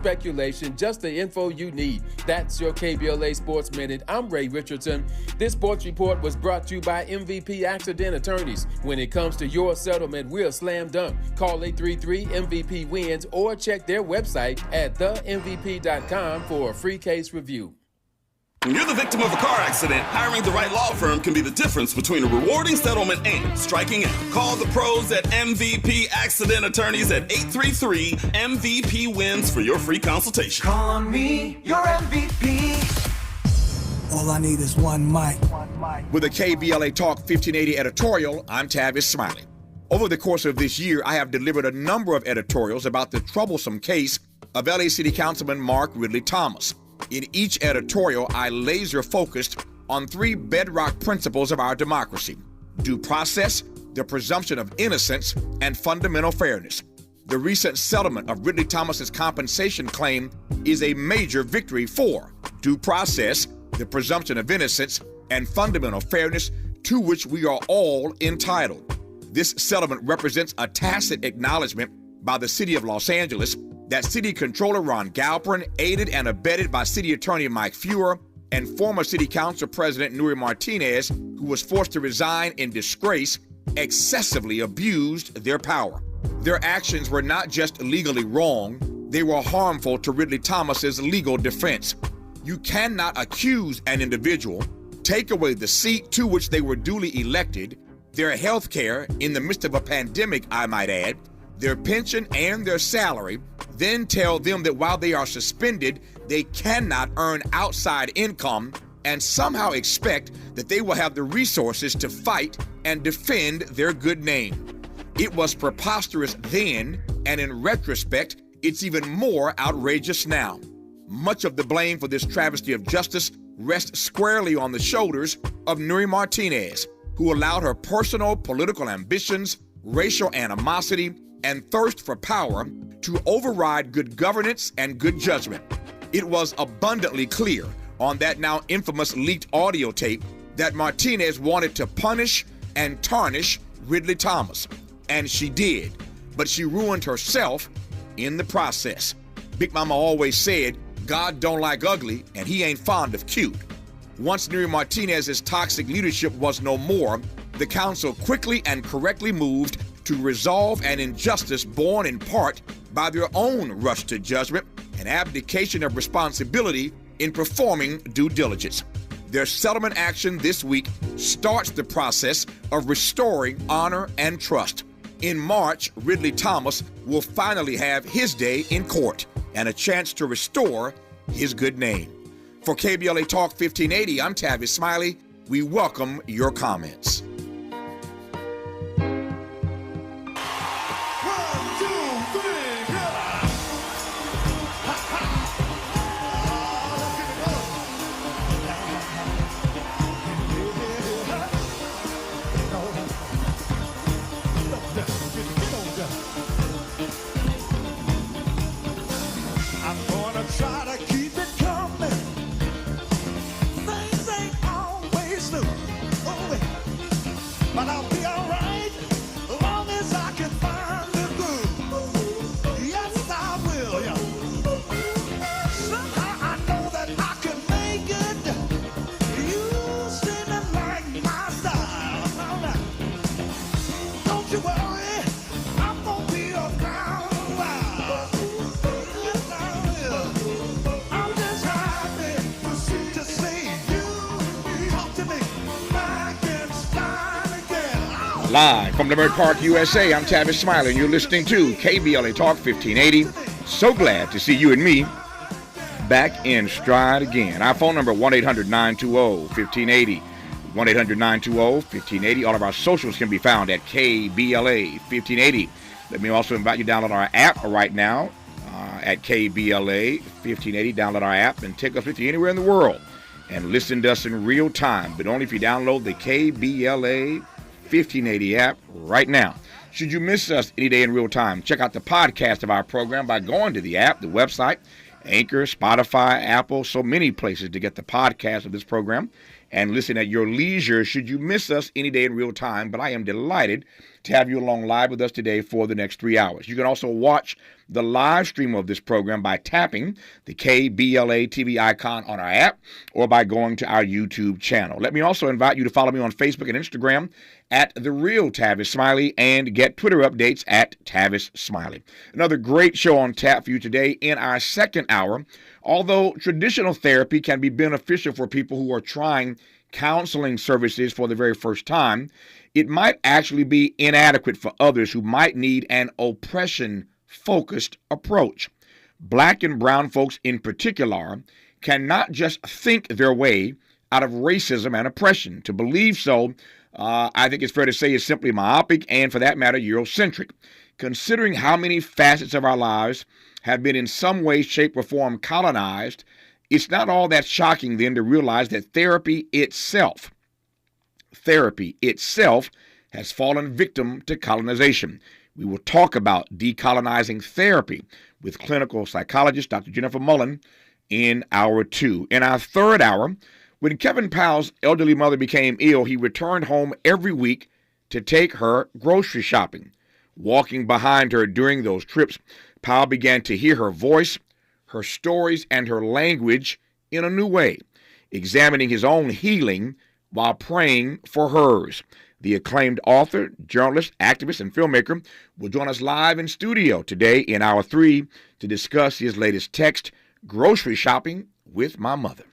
speculation, just the info you need. That's your KBLA Sports Minute. I'm Ray Richardson. This sports report was brought to you by MVP Accident Attorneys. When it comes to your settlement, we're slam dunk. Call 833-MVP-WINS or check their website at themvp.com for a free case review. When you're the victim of a car accident, hiring the right law firm can be the difference between a rewarding settlement and striking out. Call the pros at MVP Accident Attorneys at 833-MVP-WINS for your free consultation. Call on me, your MVP. All I need is one mic. With a KBLA Talk 1580 editorial, I'm Tavis Smiley. Over the course of this year, I have delivered a number of editorials about the troublesome case of LA City Councilman Mark Ridley Thomas. In each editorial, I laser focused on three bedrock principles of our democracy: due process, the presumption of innocence, and fundamental fairness. The recent settlement of Ridley Thomas's compensation claim is a major victory for due process, the presumption of innocence, and fundamental fairness, to which we are all entitled. This settlement represents a tacit acknowledgement by the city of Los Angeles that City Controller Ron Galperin, aided and abetted by City Attorney Mike Feuer and former City Council President Nuri Martinez, who was forced to resign in disgrace, excessively abused their power. Their actions were not just legally wrong, they were harmful to Ridley Thomas's legal defense. You cannot accuse an individual, take away the seat to which they were duly elected, their health care in the midst of a pandemic, I might add, their pension and their salary, then tell them that while they are suspended, they cannot earn outside income, and somehow expect that they will have the resources to fight and defend their good name. It was preposterous then, and in retrospect, it's even more outrageous now. Much of the blame for this travesty of justice rests squarely on the shoulders of Nuri Martinez, who allowed her personal political ambitions, racial animosity, and thirst for power to override good governance and good judgment. It was abundantly clear on that now infamous leaked audio tape that Martinez wanted to punish and tarnish Ridley Thomas. And she did, but she ruined herself in the process. Big Mama always said, God don't like ugly and he ain't fond of cute. Once Nuri Martinez's toxic leadership was no more, the council quickly and correctly moved to resolve an injustice born in part by their own rush to judgment and abdication of responsibility in performing due diligence. Their settlement action this week starts the process of restoring honor and trust. In March, Ridley Thomas will finally have his day in court and a chance to restore his good name. For KBLA Talk 1580, I'm Tavis Smiley. We welcome your comments. Try to keep it coming. Things ain't always smooth. Oh, but I'll be alright as long as I can find the groove. Yes, I will. Yeah. Somehow I know that I can make it. You seem to like my style. All right. Don't you worry, I'm gonna be around a while. Live from Leimert Park, USA, I'm Tavis Smiley, and you're listening to KBLA Talk 1580. So glad to see you and me back in stride again. Our phone number, 1-800-920-1580. 1-800-920-1580. All of our socials can be found at KBLA 1580. Let me also invite you to download our app right now at KBLA 1580. Download our app and take us with you anywhere in the world and listen to us in real time, but only if you download the KBLA 1580 app right now. Should you miss us any day in real time, check out the podcast of our program by going to the app, the website, Anchor, Spotify, Apple, so many places to get the podcast of this program and listen at your leisure should you miss us any day in real time. But I am delighted to have you along live with us today for the next 3 hours. You can also watch the live stream of this program by tapping the KBLA TV icon on our app or by going to our YouTube channel. Let me also invite you to follow me on Facebook and Instagram at The Real Tavis Smiley and get Twitter updates at Tavis Smiley. Another great show on tap for you today in our second hour. Although traditional therapy can be beneficial for people who are trying counseling services for the very first time, it might actually be inadequate for others who might need an oppression-focused approach. Black and brown folks in particular cannot just think their way out of racism and oppression. To believe so, I think it's fair to say is simply myopic and, for that matter, Eurocentric. Considering how many facets of our lives have been in some way, shape, or form colonized, it's not all that shocking then to realize that therapy itself has fallen victim to colonization. We will talk about decolonizing therapy with clinical psychologist Dr. Jennifer Mullen in hour 2. In our third hour, when Kevin Powell's elderly mother became ill, he returned home every week to take her grocery shopping. Walking behind her during those trips, Powell began to hear her voice, her stories, and her language in a new way, examining his own healing while praying for hers. The acclaimed author, journalist, activist, and filmmaker will join us live in studio today in hour 3 to discuss his latest text, Grocery Shopping with My Mother.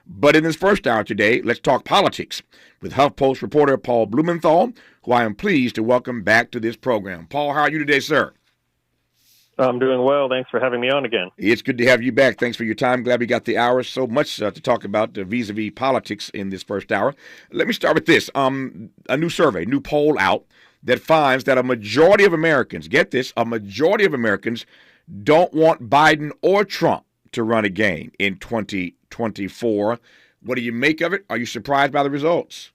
But in this first hour today, let's talk politics with HuffPost reporter Paul Blumenthal, who I am pleased to welcome back to this program. Paul, how are you today, sir? I'm doing well. Thanks for having me on again. It's good to have you back. Thanks for your time. Glad we got the hour. So much to talk about vis-a-vis politics in this first hour. Let me start with this. A new survey, new poll out that finds that a majority of Americans, get this, a majority of Americans don't want Biden or Trump to run again in 2024. What do you make of it? Are you surprised by the results?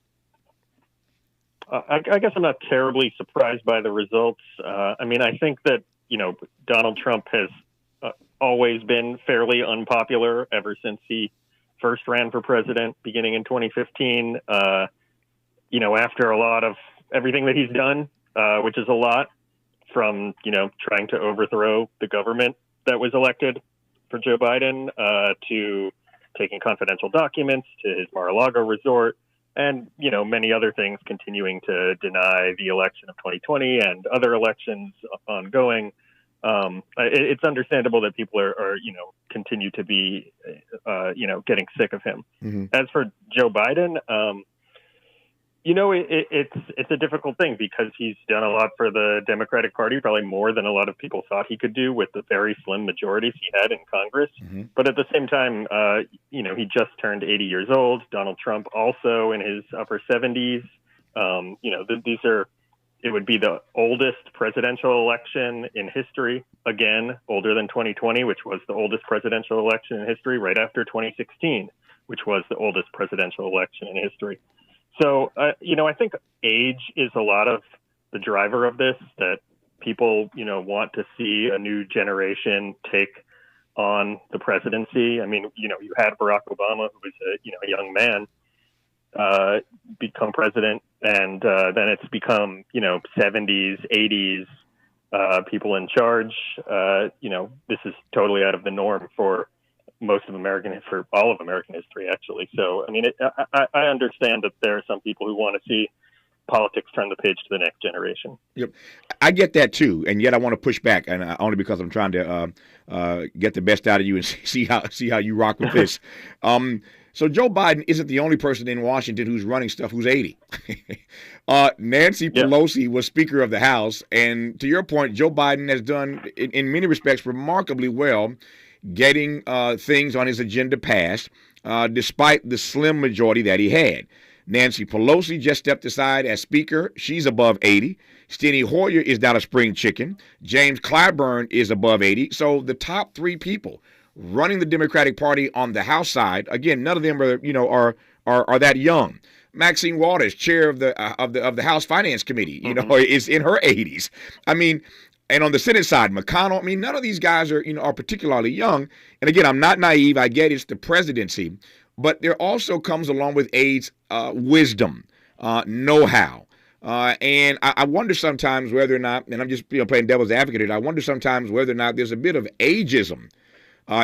I guess I'm not terribly surprised by the results. I think that, Donald Trump has always been fairly unpopular ever since he first ran for president beginning in 2015. After a lot of everything that he's done, which is a lot, from, trying to overthrow the government that was elected for Joe Biden, to taking confidential documents to his Mar-a-Lago resort, and, many other things, continuing to deny the election of 2020 and other elections ongoing. It's understandable that people are continue to be, getting sick of him. Mm-hmm. As for Joe Biden, it's a difficult thing because he's done a lot for the Democratic Party, probably more than a lot of people thought he could do with the very slim majorities he had in Congress. Mm-hmm. But at the same time, he just turned 80 years old. Donald Trump also in his upper 70s. It would be the oldest presidential election in history. Again, older than 2020, which was the oldest presidential election in history, right after 2016, which was the oldest presidential election in history. So, I think age is a lot of the driver of this, that people, want to see a new generation take on the presidency. You had Barack Obama, who was a young man, become president, and then it's become, 70s, 80s, people in charge. This is totally out of the norm for most of for all of American history, actually. So, I understand that there are some people who want to see politics turn the page to the next generation. Yep, I get that too, and yet I want to push back, and only because I'm trying to get the best out of you and see how you rock with this. So Joe Biden isn't the only person in Washington who's running stuff who's 80. Nancy Pelosi was Speaker of the House, and to your point, Joe Biden has done, in many respects, remarkably well getting things on his agenda passed, despite the slim majority that he had. Nancy Pelosi just stepped aside as Speaker. She's above 80. Steny Hoyer is not a spring chicken. James Clyburn is above 80. So the top 3 people running the Democratic Party on the House side, again, none of them are that young. Maxine Waters, chair of the House Finance Committee, is in her 80s. And on the Senate side, McConnell, none of these guys are particularly young. And again, I'm not naive. I get it's the presidency. But there also comes along with age wisdom, know-how, And I wonder sometimes whether or not, and I'm just playing devil's advocate here, I wonder sometimes whether or not there's a bit of ageism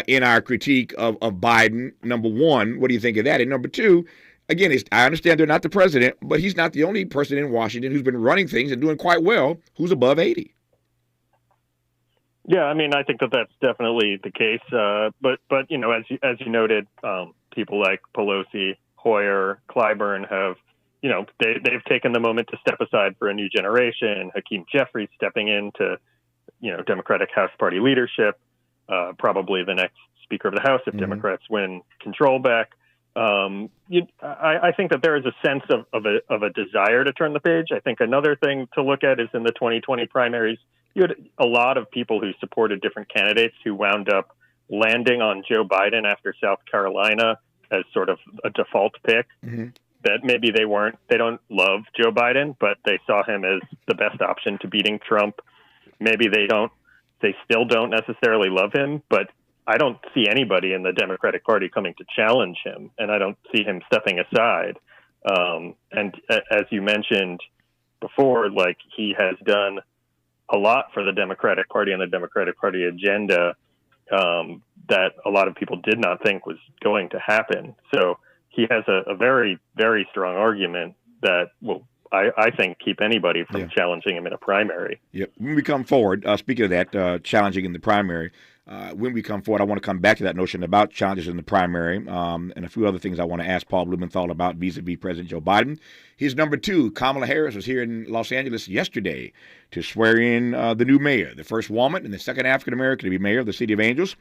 in our critique of Biden. Number one, what do you think of that? And number two, again, I understand they're not the president, but he's not the only person in Washington who's been running things and doing quite well who's above 80. Yeah, I mean, I think that that's definitely the case. But as you noted, people like Pelosi, Hoyer, Clyburn have, they've taken the moment to step aside for a new generation. Hakeem Jeffries stepping into, Democratic House Party leadership, probably the next Speaker of the House if Democrats win control back. I think that there is a sense of a desire to turn the page. I think another thing to look at is in the 2020 primaries, you had a lot of people who supported different candidates who wound up landing on Joe Biden after South Carolina as sort of a default pick. That maybe they don't love Joe Biden, but they saw him as the best option to beating Trump. Maybe they still don't necessarily love him, but I don't see anybody in the Democratic Party coming to challenge him, and I don't see him stepping aside. And as you mentioned before, like, he has done a lot for the Democratic Party and the Democratic Party agenda that a lot of people did not think was going to happen. So he has a very, very strong argument that will, I think, keep anybody from challenging him in a primary. Yep. When we come forward, speaking of that, challenging in the primary, when we come forward, I want to come back to that notion about challenges in the primary and a few other things I want to ask Paul Blumenthal about vis-a-vis President Joe Biden. His number two, Kamala Harris, was here in Los Angeles yesterday to swear in the new mayor, the first woman and the second African-American to be mayor of the City of Angels.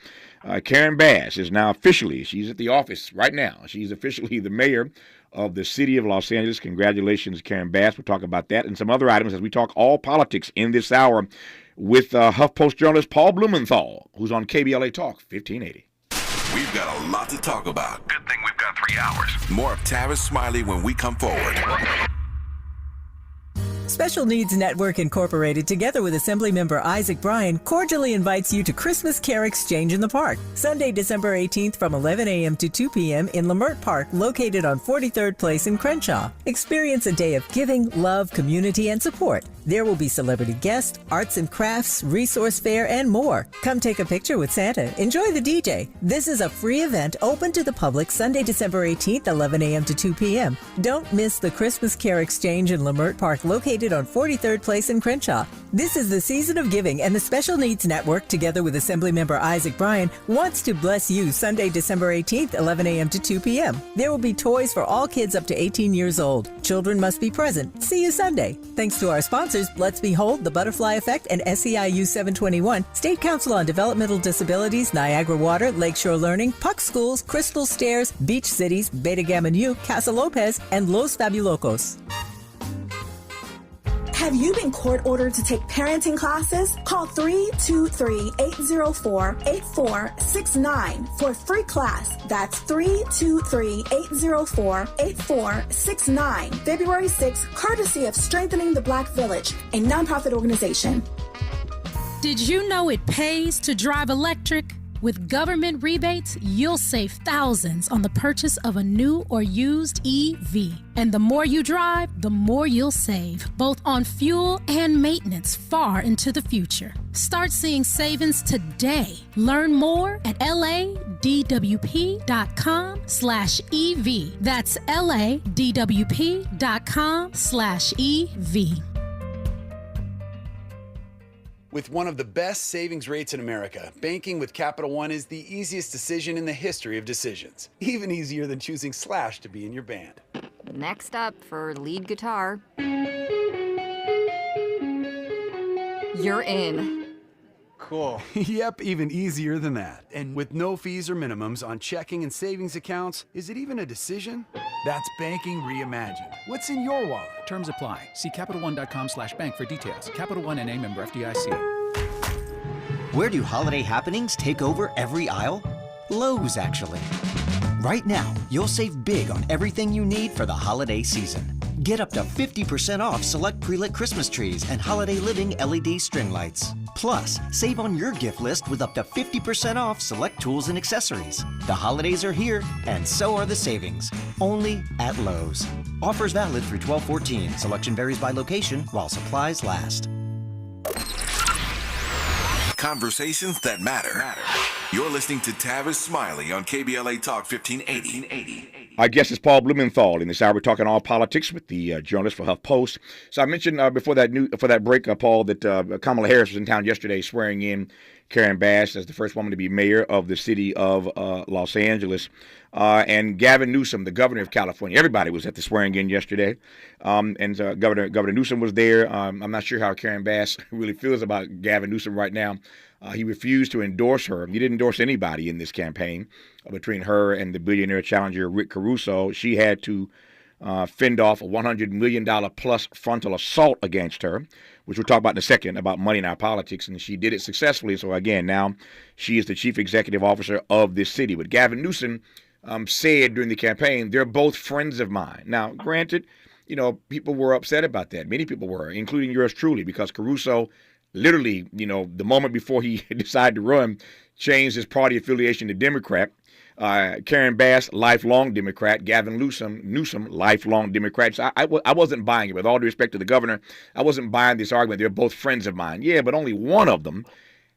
Karen Bass is now officially, she's at the office right now. She's officially the mayor of the City of Los Angeles. Congratulations, Karen Bass. We'll talk about that and some other items as we talk all politics in this hour with HuffPost journalist Paul Blumenthal, who's on KBLA Talk 1580. We've got a lot to talk about. Good thing we've got 3 hours. More of Tavis Smiley when we come forward. Special Needs Network Incorporated, together with Assemblymember Isaac Bryan, cordially invites you to Christmas Care Exchange in the Park, Sunday, December 18th from 11 a.m. to 2 p.m. in Lamert Park, located on 43rd Place in Crenshaw. Experience a day of giving, love, community, and support. There will be celebrity guests, arts and crafts, resource fair, and more. Come take a picture with Santa. Enjoy the DJ. This is a free event open to the public Sunday, December 18th, 11 a.m. to 2 p.m. Don't miss the Christmas Care Exchange in Lamert Park, located on 43rd Place in Crenshaw. This is the season of giving, and the Special Needs Network, together with Assemblymember Isaac Bryan, wants to bless you Sunday, December 18th, 11 a.m. to 2 p.m. There will be toys for all kids up to 18 years old. Children must be present. See you Sunday. Thanks to our sponsors, Let's Behold, The Butterfly Effect, and SEIU 721, State Council on Developmental Disabilities, Niagara Water, Lakeshore Learning, Puck Schools, Crystal Stairs, Beach Cities, Beta Gamma Nu, Casa Lopez, and Los Fabulocos. Have you been court ordered to take parenting classes? Call 323-804-8469 for a free class. That's 323-804-8469. February 6th, courtesy of Strengthening the Black Village, a nonprofit organization. Did you know it pays to drive electric? With government rebates, you'll save thousands on the purchase of a new or used EV. And the more you drive, the more you'll save, both on fuel and maintenance far into the future. Start seeing savings today. Learn more at ladwp.com/EV. That's ladwp.com/EV. With one of the best savings rates in America, banking with Capital One is the easiest decision in the history of decisions. Even easier than choosing Slash to be in your band. Next up for lead guitar. You're in. Cool. Yep, even easier than that. And with no fees or minimums on checking and savings accounts, is it even a decision? That's banking reimagined. What's in your wallet? Terms apply. See CapitalOne.com/bank for details. Capital One N.A. member FDIC. Where do holiday happenings take over every aisle? Lowe's, actually. Right now, you'll save big on everything you need for the holiday season. Get up to 50% off select pre-lit Christmas trees and holiday living LED string lights. Plus, save on your gift list with up to 50% off select tools and accessories. The holidays are here, and so are the savings. Only at Lowe's. Offers valid through 12/14. Selection varies by location while supplies last. Conversations that matter. You're listening to Tavis Smiley on KBLA Talk 1580. Our guest is Paul Blumenthal. In this hour, we're talking all politics with the journalist for HuffPost. So I mentioned before that break, Paul, that Kamala Harris was in town yesterday swearing in Karen Bass as the first woman to be mayor of the city of Los Angeles. And Gavin Newsom, the governor of California, everybody was at the swearing in yesterday. And Governor Newsom was there. I'm not sure how Karen Bass really feels about Gavin Newsom right now. He refused to endorse her. He didn't endorse anybody in this campaign between her and the billionaire challenger Rick Caruso. She had to fend off a $100 million plus frontal assault against her, which we'll talk about in a second, about money in our politics, and she did it successfully. So again, now she is the chief executive officer of this city. But Gavin Newsom said during the campaign, they're both friends of mine. Now, granted, people were upset about that. Many people were, including yours truly, because Caruso literally, the moment before he decided to run, changed his party affiliation to Democrat. Karen Bass, lifelong Democrat. Gavin Newsom, lifelong Democrat. So I wasn't buying it. With all due respect to the governor, I wasn't buying this argument. They're both friends of mine. Yeah, but only one of them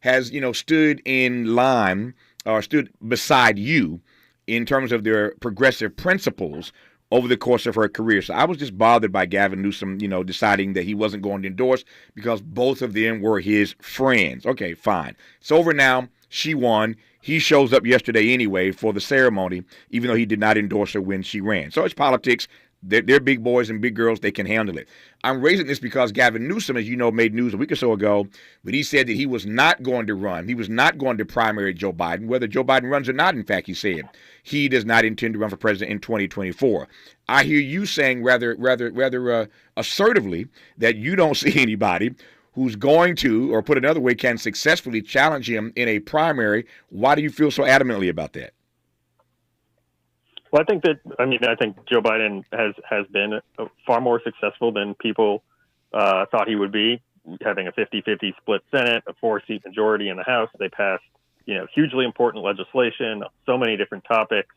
has, stood in line or stood beside you in terms of their progressive principles over the course of her career. So I was just bothered by Gavin Newsom, deciding that he wasn't going to endorse because both of them were his friends. Okay, fine. It's over now. She won. He shows up yesterday anyway for the ceremony, even though he did not endorse her when she ran. So it's politics. They're big boys and big girls. They can handle it. I'm raising this because Gavin Newsom, as you know, made news a week or so ago, but he said that he was not going to run. He was not going to primary Joe Biden. Whether Joe Biden runs or not, in fact, he said he does not intend to run for president in 2024. I hear you saying rather assertively that you don't see anybody who's going to, or put another way, can successfully challenge him in a primary. Why do you feel so adamantly about that? Well, I think Joe Biden has been far more successful than people thought he would be, having a 50-50 split Senate, a 4-seat majority in the House. They passed, hugely important legislation, so many different topics,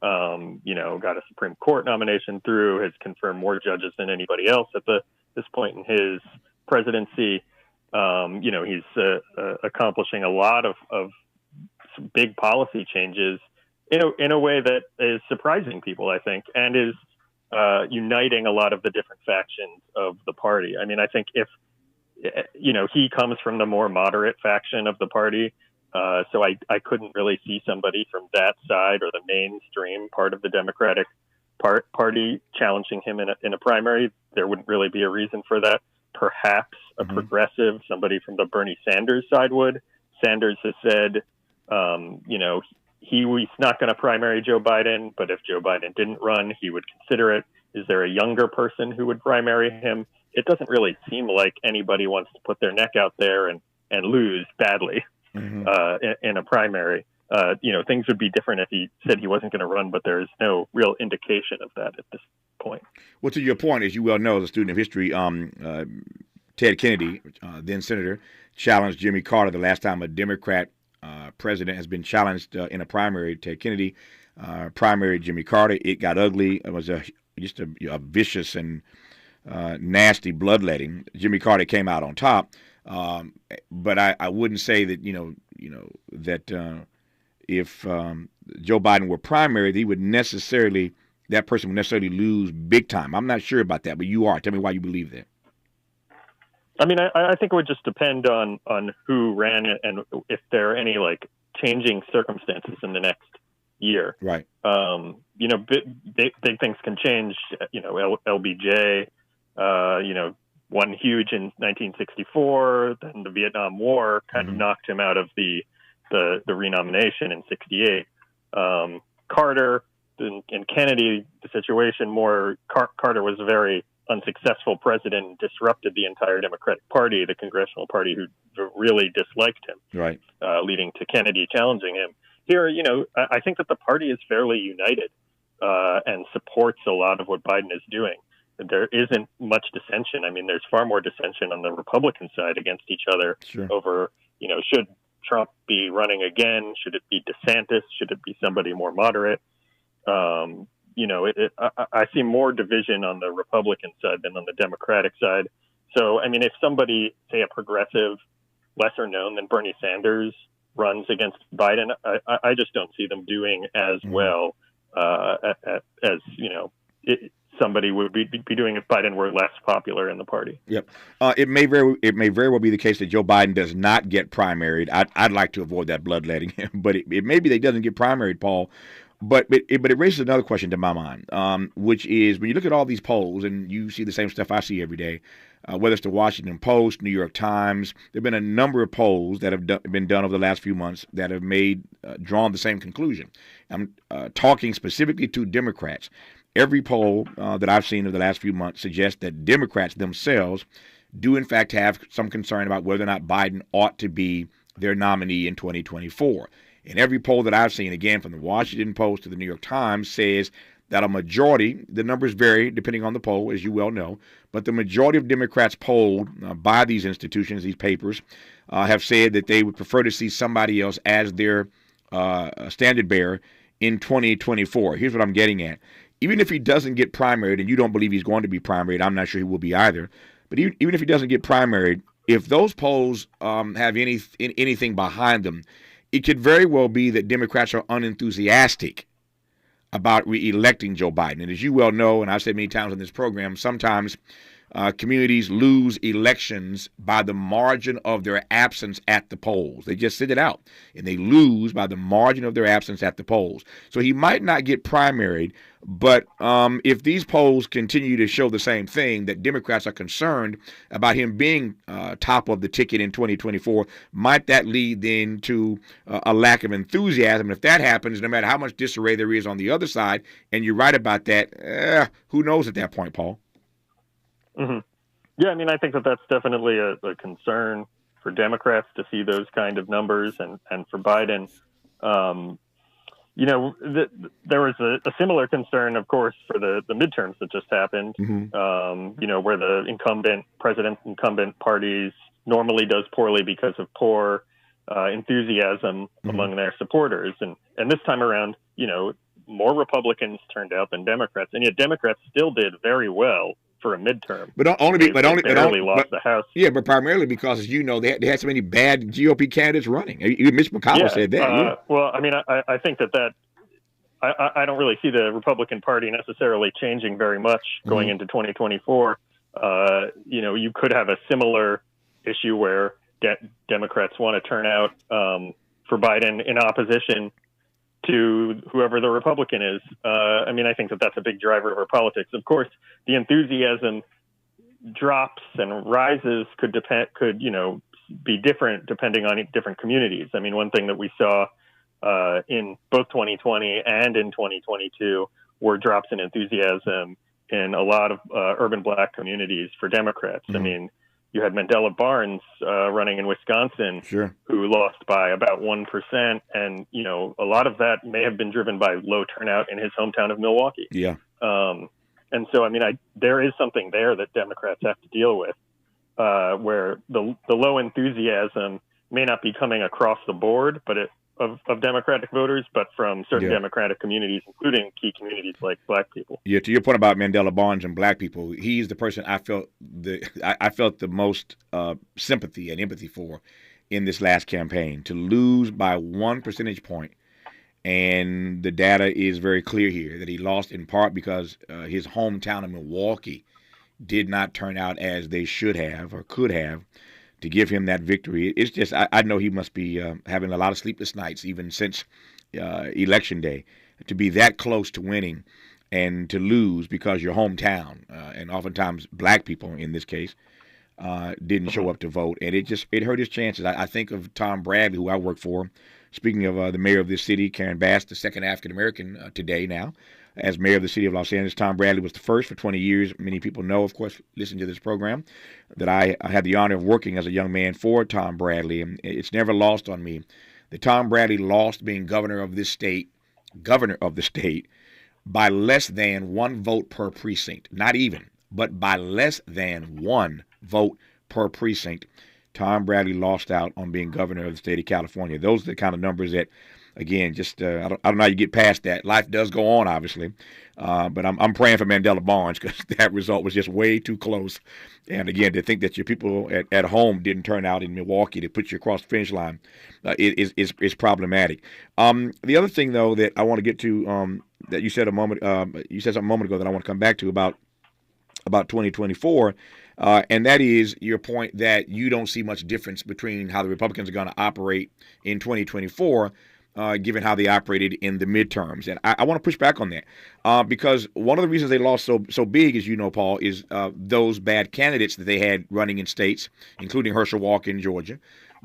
got a Supreme Court nomination through, has confirmed more judges than anybody else at this point in his presidency. He's accomplishing a lot of big policy changes in a way that is surprising people, I think, and is uniting a lot of the different factions of the party. I mean, I think if, he comes from the more moderate faction of the party, so I couldn't really see somebody from that side or the mainstream part of the Democratic Party challenging him in a primary. There wouldn't really be a reason for that. Perhaps a progressive, somebody from the Bernie Sanders side would. Sanders has said, he's not going to primary Joe Biden, but if Joe Biden didn't run, he would consider it. Is there a younger person who would primary him? It doesn't really seem like anybody wants to put their neck out there and lose badly in a primary. Things would be different if he said he wasn't going to run, but there is no real indication of that at this point. Well, to your point, as you well know, as a student of history, Ted Kennedy, then senator, challenged Jimmy Carter the last time a Democrat president has been challenged in a primary. Ted Kennedy primary Jimmy Carter. It got ugly. It was just a vicious and nasty bloodletting. Jimmy Carter came out on top, but I wouldn't say that that if Joe Biden were primary, that person would necessarily lose big time. I'm not sure about that, but you are. Tell me why you believe that. I mean, I think it would just depend on who ran and if there are any changing circumstances in the next year. Right. Big things can change. LBJ, won huge in 1964. Then the Vietnam War kind of knocked him out of the renomination in '68. Carter and Kennedy, the situation more. Carter was a very unsuccessful president and disrupted the entire Democratic Party, the congressional party, who really disliked him, right, leading to Kennedy challenging him. Here, I think that the party is fairly united and supports a lot of what Biden is doing. there isn't much dissension. I mean, there's far more dissension on the Republican side against each other over, should Trump be running again? Should it be DeSantis? Should it be somebody more moderate? I see more division on the Republican side than on the Democratic side. So, I mean, if somebody, say a progressive, lesser known than Bernie Sanders, runs against Biden, I just don't see them doing as well as somebody would be doing if Biden were less popular in the party. Yep. It may very well be the case that Joe Biden does not get primaried. I'd like to avoid that bloodletting, but it may be that he doesn't get primaried, Paul. But it raises another question to my mind, which is when you look at all these polls and you see the same stuff I see every day, whether it's the Washington Post, New York Times, there have been a number of polls that have been done over the last few months that have drawn the same conclusion. I'm talking specifically to Democrats. Every poll that I've seen over the last few months suggests that Democrats themselves do in fact have some concern about whether or not Biden ought to be their nominee in 2024. And every poll that I've seen, again, from the Washington Post to the New York Times, says that a majority, the numbers vary depending on the poll, as you well know, but the majority of Democrats polled by these institutions, these papers, have said that they would prefer to see somebody else as their standard bearer in 2024. Here's what I'm getting at. Even if he doesn't get primaried, and you don't believe he's going to be primaried, I'm not sure he will be either, but even if he doesn't get primaried, if those polls have anything behind them, it could very well be that Democrats are unenthusiastic about re-electing Joe Biden. And as you well know, and I've said many times on this program, sometimes communities lose elections by the margin of their absence at the polls. They just sit it out, and they lose by the margin of their absence at the polls. So he might not get primaried, but if these polls continue to show the same thing, that Democrats are concerned about him being top of the ticket in 2024, might that lead then to a lack of enthusiasm? And if that happens, no matter how much disarray there is on the other side, and you're right about that, who knows at that point, Paul? Mm-hmm. Yeah, I mean, I think that's definitely a concern for Democrats to see those kind of numbers, and for Biden. There was a similar concern, of course, for the midterms that just happened, where the incumbent parties normally does poorly because of poor enthusiasm among their supporters. And this time around, more Republicans turned out than Democrats, and yet Democrats still did very well for a midterm. But only lost the House. Yeah, but primarily because, as you know, they had so many bad GOP candidates running. Even Mitch McConnell said that. Well, I mean, I think that I don't really see the Republican Party necessarily changing very much going into 2024. You could have a similar issue where Democrats want to turn out for Biden in opposition to whoever the Republican is. I mean, I think that's a big driver of our politics. Of course, the enthusiasm drops and rises could be different depending on different communities. I mean, one thing that we saw in both 2020 and in 2022 were drops in enthusiasm in a lot of urban Black communities for Democrats. I mean, you had Mandela Barnes running in Wisconsin, who lost by about 1%. And, a lot of that may have been driven by low turnout in his hometown of Milwaukee. Yeah. And so, I mean, there is something there that Democrats have to deal with, where the low enthusiasm may not be coming across the board, but of Democratic voters, but from certain Democratic communities, including key communities like Black people. Yeah, to your point about Mandela Barnes and Black people, he's the person I felt the most sympathy and empathy for in this last campaign. To lose by 1 percentage point, and the data is very clear here that he lost in part because his hometown of Milwaukee did not turn out as they should have or could have to give him that victory. It's just, I know he must be having a lot of sleepless nights even since Election Day, to be that close to winning and to lose because your hometown, and oftentimes Black people in this case, didn't show up to vote. And it hurt his chances. I think of Tom Bradley, who I work for. Speaking of the mayor of this city, Karen Bass, the second African-American today now, as mayor of the city of Los Angeles. Tom Bradley was the first for 20 years. Many people know, of course, listening to this program, that I had the honor of working as a young man for Tom Bradley. And it's never lost on me that Tom Bradley lost being governor of the state, by less than 1 vote per precinct. Not even but by less than 1 vote per precinct. Tom Bradley lost out on being governor of the state of California. Those are the kind of numbers that, again, just I don't know how you get past that. Life does go on, obviously, but I'm praying for Mandela Barnes because that result was just way too close. And again, to think that your people at home didn't turn out in Milwaukee to put you across the finish line is problematic. The other thing, though, that I want to get to that you said something a moment ago that I want to come back to about 2024. And that is your point that you don't see much difference between how the Republicans are going to operate in 2024, given how they operated in the midterms. And I want to push back on that because one of the reasons they lost so big, as you know, Paul, is those bad candidates that they had running in states, including Herschel Walker in Georgia.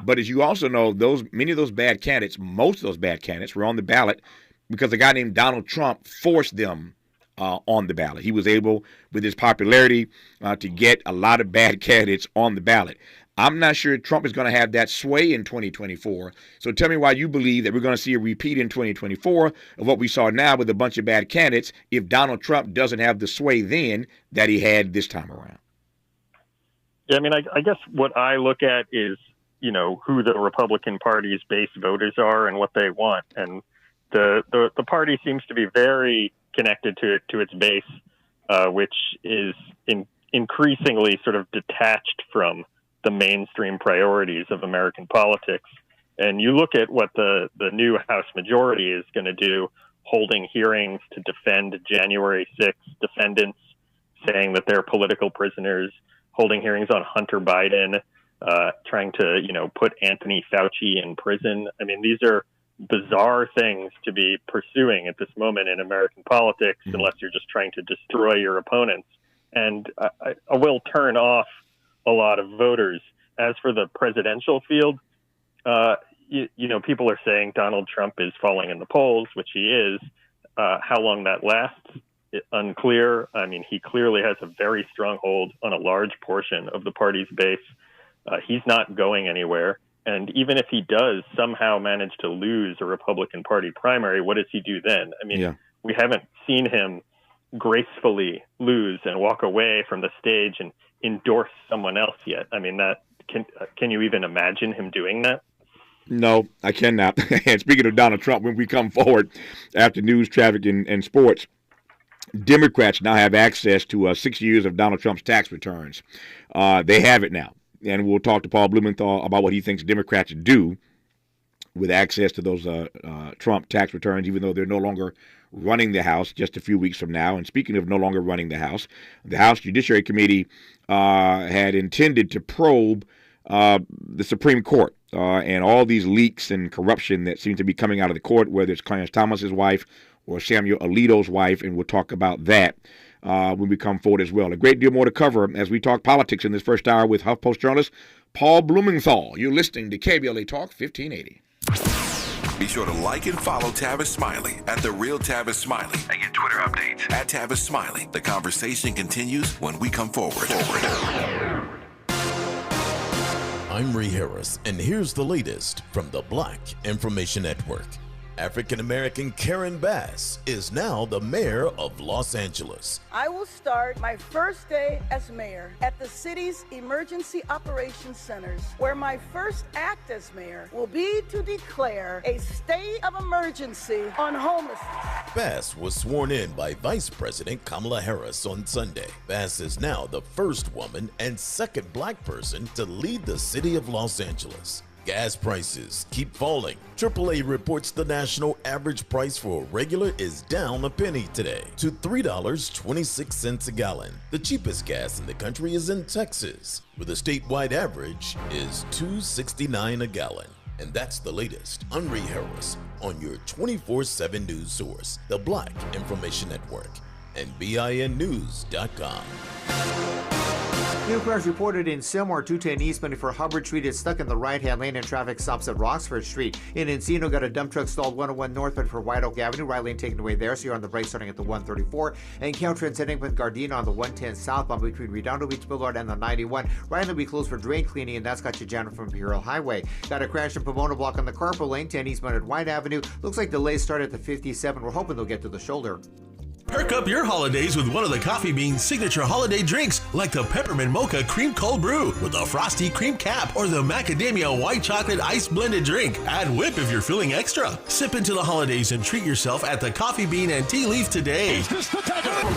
But as you also know, many of those bad candidates, most of those bad candidates were on the ballot because a guy named Donald Trump forced them on the ballot. He was able, with his popularity, to get a lot of bad candidates on the ballot. I'm not sure Trump is going to have that sway in 2024. So tell me why you believe that we're going to see a repeat in 2024 of what we saw now with a bunch of bad candidates if Donald Trump doesn't have the sway then that he had this time around. Yeah, I mean, I guess what I look at is, who the Republican Party's base voters are and what they want. And the party seems to be very connected to its base, which is increasingly sort of detached from the mainstream priorities of American politics. And you look at what the new House majority is going to do, holding hearings to defend January 6th defendants, saying that they're political prisoners, holding hearings on Hunter Biden, trying to, put Anthony Fauci in prison. I mean, these are bizarre things to be pursuing at this moment in American politics, unless you're just trying to destroy your opponents. And I will turn off a lot of voters. As for the presidential field, people are saying Donald Trump is falling in the polls, which he is. How long that lasts, unclear. I mean, he clearly has a very strong hold on a large portion of the party's base. He's not going anywhere. And even if he does somehow manage to lose a Republican Party primary, what does he do then? I mean, we haven't seen him gracefully lose and walk away from the stage and endorse someone else yet. I mean, can you even imagine him doing that? No, I cannot. And speaking of Donald Trump, when we come forward after news, traffic, and sports, Democrats now have access to 6 years of Donald Trump's tax returns. They have it now. And we'll talk to Paul Blumenthal about what he thinks Democrats do with access to those Trump tax returns, even though they're no longer running the House just a few weeks from now. And speaking of no longer running the House Judiciary Committee had intended to probe the Supreme Court and all these leaks and corruption that seem to be coming out of the court, whether it's Clarence Thomas's wife or Samuel Alito's wife, and we'll talk about that when we come forward as well. A great deal more to cover as we talk politics in this first hour with HuffPost journalist Paul Blumenthal. You're listening to KBLA Talk 1580. Be sure to like and follow Tavis Smiley at The Real Tavis Smiley and get Twitter updates at Tavis Smiley. The conversation continues when we come forward. I'm Ray Harris, and here's the latest from the Black Information Network. African-American Karen Bass is now the mayor of Los Angeles. I will start my first day as mayor at the city's emergency operations centers, where my first act as mayor will be to declare a state of emergency on homelessness. Bass was sworn in by Vice President Kamala Harris on Sunday. Bass is now the first woman and second black person to lead the city of Los Angeles. Gas prices keep falling. AAA reports the national average price for a regular is down a penny today to $3.26 a gallon. The cheapest gas in the country is in Texas, where the statewide average is $2.69 a gallon. And that's the latest. I'm Ray Harris on your 24/7 news source, the Black Information Network, and BINnews.com. New cars reported in Sylmar, 210 eastbound for Hubbard Street. It's stuck in the right-hand lane and traffic stops at Roxford Street. In Encino, got a dump truck stalled 101 northbound for White Oak Avenue. Right lane taken away there, so you're on the brake starting at the 134. And Caltrans heading with Gardena on the 110 southbound between Redondo Beach Boulevard and the 91. Right lane will be closed for drain cleaning, and that's got you jammed from Imperial Highway. Got a crash in Pomona block on the carpool lane, 10 eastbound at White Avenue. Looks like delays start at the 57. We're hoping they'll get to the shoulder. Perk up your holidays with one of the Coffee Bean's signature holiday drinks, like the Peppermint Mocha Cream Cold Brew with a frosty cream cap or the Macadamia White Chocolate Ice Blended drink. Add whip if you're feeling extra. Sip into the holidays and treat yourself at the Coffee Bean and Tea Leaf today.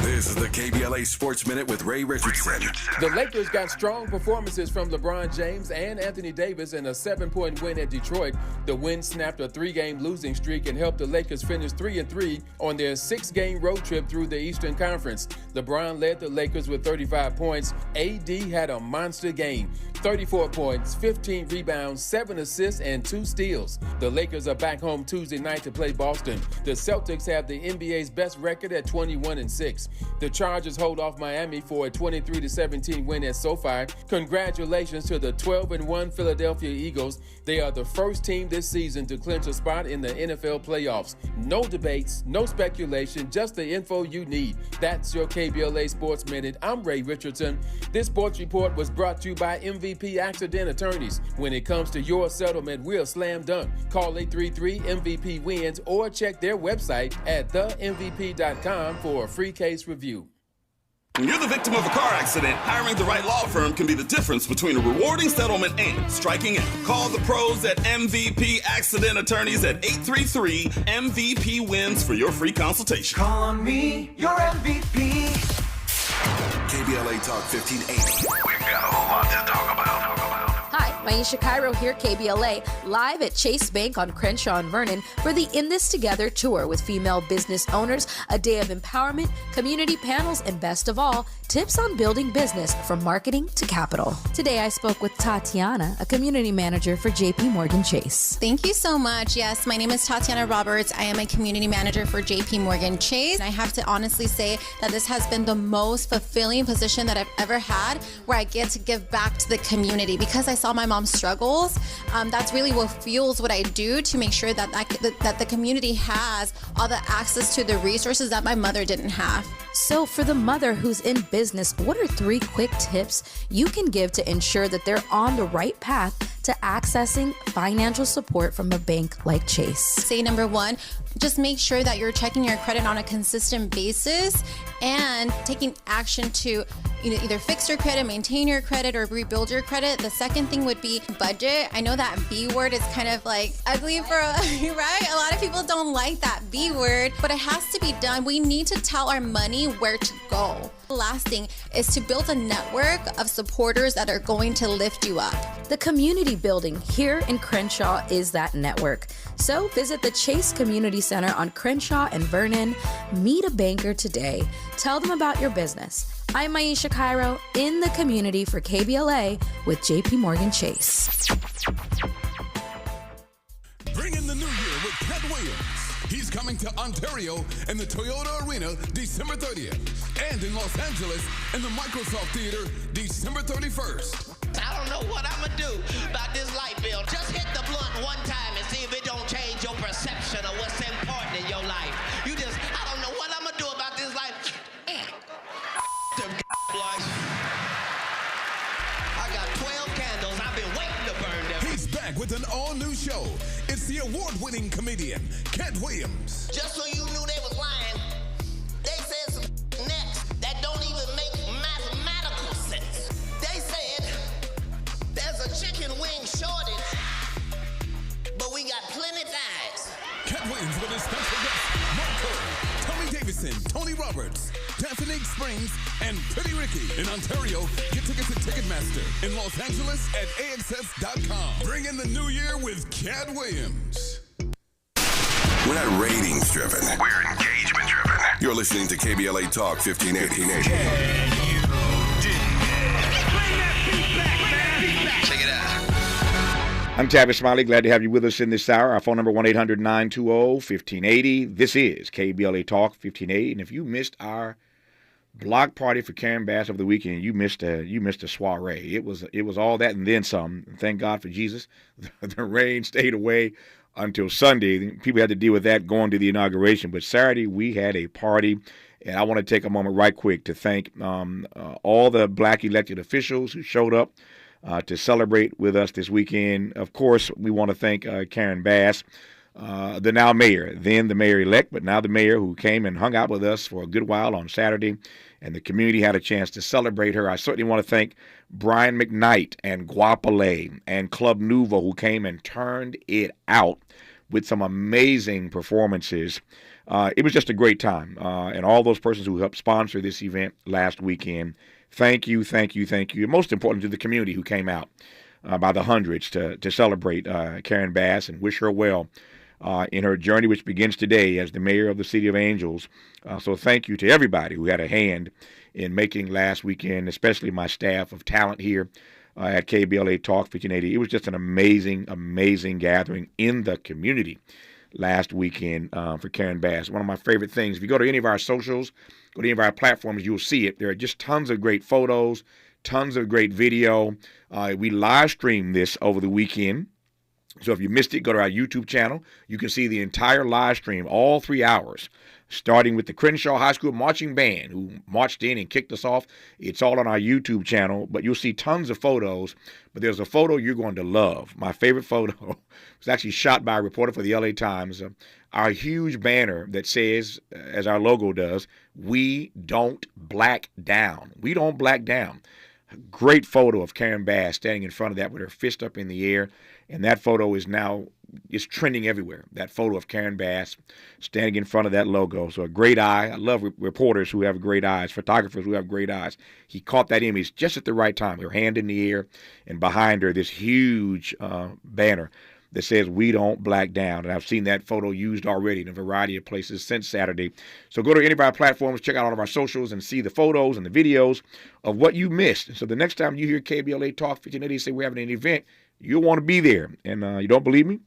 This is the KBLA Sports Minute with Ray Richardson. The Lakers got strong performances from LeBron James and Anthony Davis in a 7-point win at Detroit. The win snapped a 3-game losing streak and helped the Lakers finish 3-3 on their 6-game road trip through the Eastern Conference. LeBron led the Lakers with 35 points. AD had a monster game. 34 points, 15 rebounds, 7 assists, and 2 steals. The Lakers are back home Tuesday night to play Boston. The Celtics have the NBA's best record at 21-6. The Chargers hold off Miami for a 23-17 win at SoFi. Congratulations to the 12-1 Philadelphia Eagles. They are the first team this season to clinch a spot in the NFL playoffs. No debates, no speculation, just the info you need. That's your KBLA Sports Minute. I'm Ray Richardson. This sports report was brought to you by MVP Accident Attorneys. When it comes to your settlement, we're slam dunk. Call 833-MVP-WINS or check their website at themvp.com for a free case review. When you're the victim of a car accident, hiring the right law firm can be the difference between a rewarding settlement and striking out. Call the pros at MVP Accident Attorneys at 833-MVP-WINS for your free consultation. Call on me, your MVP. KBLA Talk 1580. We've got a whole lot to talk about. Hi, Maisha Cairo here, KBLA, live at Chase Bank on Crenshaw and Vernon for the In This Together tour with female business owners, a day of empowerment, community panels, and best of all, tips on building business from marketing to capital. Today I spoke with Tatiana, a community manager for JP Morgan Chase. Thank you so much. Yes, my name is Tatiana Roberts. I am a community manager for JP Morgan Chase. I have to honestly say that this has been the most fulfilling position that I've ever had, where I get to give back to the community because I saw my mom's struggles. That's really what fuels what I do to make sure that the community has all the access to the resources that my mother didn't have. So for the mother who's in business, what are 3 quick tips you can give to ensure that they're on the right path to accessing financial support from a bank like Chase? Say number 1, just make sure that you're checking your credit on a consistent basis and taking action to either fix your credit, maintain your credit, or rebuild your credit. The second thing would be budget. I know that B word is kind of like ugly for, right? A lot of people don't like that B word, but it has to be done. We need to tell our money where to go. The last thing is to build a network of supporters that are going to lift you up. The community building here in Crenshaw is that network. So visit the Chase Community Center on Crenshaw and Vernon. Meet a banker today. Tell them about your business. I'm Maisha Cairo in the community for KBLA with JP Morgan Chase. Bring in the new year with Cat Williams. He's coming to Ontario and the Toyota Arena December 30th. And in Los Angeles in the Microsoft Theater December 31st. I don't know what I'm going to do about this light bill. Just hit the blunt one time and see if it don't change your perception of what's important in your life. I don't know what I'm going to do about this life. Them boys. I got 12 candles. I've been waiting to burn them. He's back with an all-new show. It's the award-winning comedian, Cat Williams. Just so you knew they was lying, they said some next that don't even make mathematical sense. They said there's a chicken wing shortage, but we got plenty thighs. Cat Williams with his special guests, Mark Curry, Tommy Davidson, Tony Roberts, Daphne Springs, and Pretty Ricky. In Ontario, get tickets at Ticketmaster. In Los Angeles at AXS.com. Bring in the new year with Cat Williams. We're not ratings driven. We're engagement driven. You're listening to KBLA Talk 1580. Check it out. I'm Tavis Smiley. Glad to have you with us in this hour. Our phone number 1-800-920-1580. This is KBLA Talk 1580. And if you missed our block party for Karen Bass over the weekend, you missed a soiree. It was all that and then some. Thank God for Jesus. The rain stayed away until Sunday. People had to deal with that going to the inauguration. But Saturday we had a party, and I want to take a moment right quick to thank all the black elected officials who showed up to celebrate with us this weekend. Of course, we want to thank Karen Bass the now mayor, then the mayor-elect, but now the mayor, who came and hung out with us for a good while on Saturday, and the community had a chance to celebrate her. I certainly want to thank Brian McKnight and Guapale and Club Nouveau, who came and turned it out with some amazing performances. It was just a great time. And all those persons who helped sponsor this event last weekend, thank you, thank you, thank you. And most important, to the community who came out by the hundreds to celebrate Karen Bass and wish her well in her journey, which begins today as the mayor of the City of Angels. So thank you to everybody who had a hand in making last weekend, especially my staff of talent here at KBLA Talk 1580. It was just an amazing, amazing gathering in the community last weekend for Karen Bass. One of my favorite things. If you go to any of our socials, go to any of our platforms, you'll see it. There are just tons of great photos, tons of great video. We live streamed this over the weekend. So if you missed it, go to our YouTube channel. You can see the entire live stream, all 3 hours, starting with the Crenshaw High School Marching Band, who marched in and kicked us off. It's all on our YouTube channel, but you'll see tons of photos. But there's a photo you're going to love. My favorite photo was actually shot by a reporter for the LA Times. Our huge banner that says, as our logo does, "We don't black down." We don't black down. Great photo of Karen Bass standing in front of that with her fist up in the air. And that photo is trending everywhere. That photo of Karen Bass standing in front of that logo. So a great eye. I love reporters who have great eyes, photographers who have great eyes. He caught that image just at the right time. Her hand in the air, and behind her this huge banner that says "We don't black down." And I've seen that photo used already in a variety of places since Saturday. So go to any of our platforms, check out all of our socials, and see the photos and the videos of what you missed. So the next time you hear KBLA Talk 1580 say we're having an event, you'll want to be there. And you don't believe me?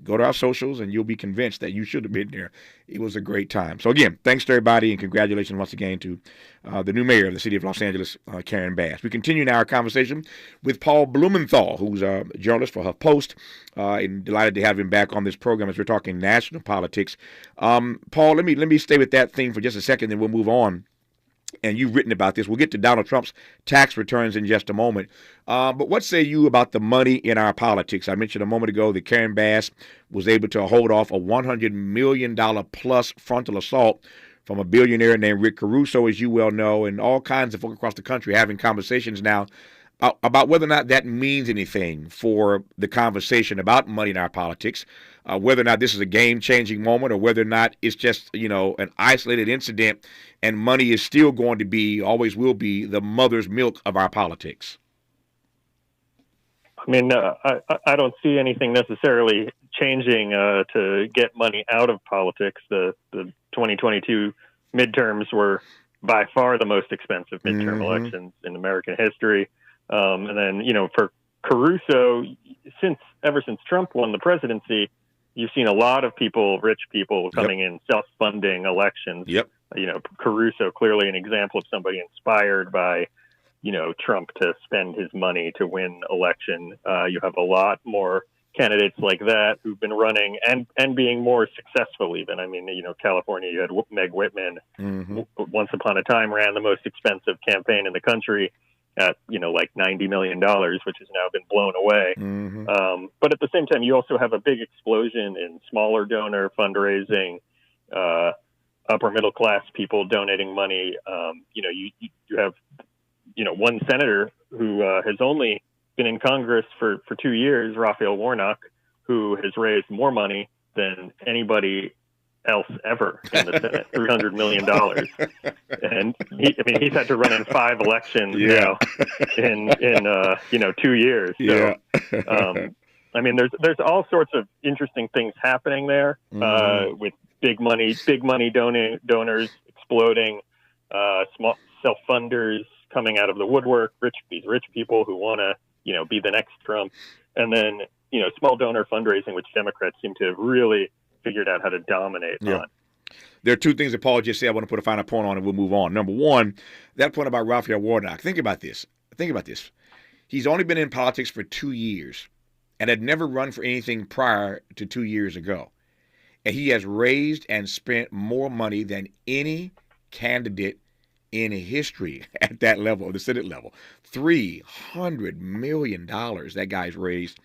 Go to our socials, and you'll be convinced that you should have been there. It was a great time. So, again, thanks to everybody, and congratulations once again to the new mayor of the city of Los Angeles, Karen Bass. We continue now our conversation with Paul Blumenthal, who's a journalist for HuffPost, and delighted to have him back on this program as we're talking national politics. Paul, let me stay with that theme for just a second, then we'll move on. And you've written about this. We'll get to Donald Trump's tax returns in just a moment. But what say you about the money in our politics? I mentioned a moment ago that Karen Bass was able to hold off a $100 million plus frontal assault from a billionaire named Rick Caruso, as you well know, and all kinds of folk across the country having conversations now about whether or not that means anything for the conversation about money in our politics, whether or not this is a game-changing moment or whether or not it's just, an isolated incident and money is still going to be, always will be, the mother's milk of our politics. I mean, I don't see anything necessarily changing to get money out of politics. The 2022 midterms were by far the most expensive midterm elections in American history. And then, for Caruso, ever since Trump won the presidency, you've seen a lot of people, rich people, coming in self-funding elections. Yep. Caruso, clearly an example of somebody inspired by, Trump to spend his money to win election. You have a lot more candidates like that who've been running and being more successful even. I mean, California, you had Meg Whitman, once upon a time ran the most expensive campaign in the country at, like $90 million, which has now been blown away. But at the same time, you also have a big explosion in smaller donor fundraising, upper middle class people donating money. You have, one senator who has only been in Congress for 2 years, Raphael Warnock, who has raised more money than anybody else ever in the Senate, $300 million. And he's had to run in 5 elections now in 2 years. So, there's all sorts of interesting things happening there, with big money donors exploding, small self-funders coming out of the woodwork, these rich people who want to, be the next Trump. And then, small donor fundraising, which Democrats seem to have really figured out how to dominate on. There are 2 things that Paul just said I want to put a final point on, and we'll move on. Number one, that point about Raphael Warnock. Think about this. He's only been in politics for 2 years and had never run for anything prior to 2 years ago. And he has raised and spent more money than any candidate in history at that level, the Senate level. $300 million that guy's raised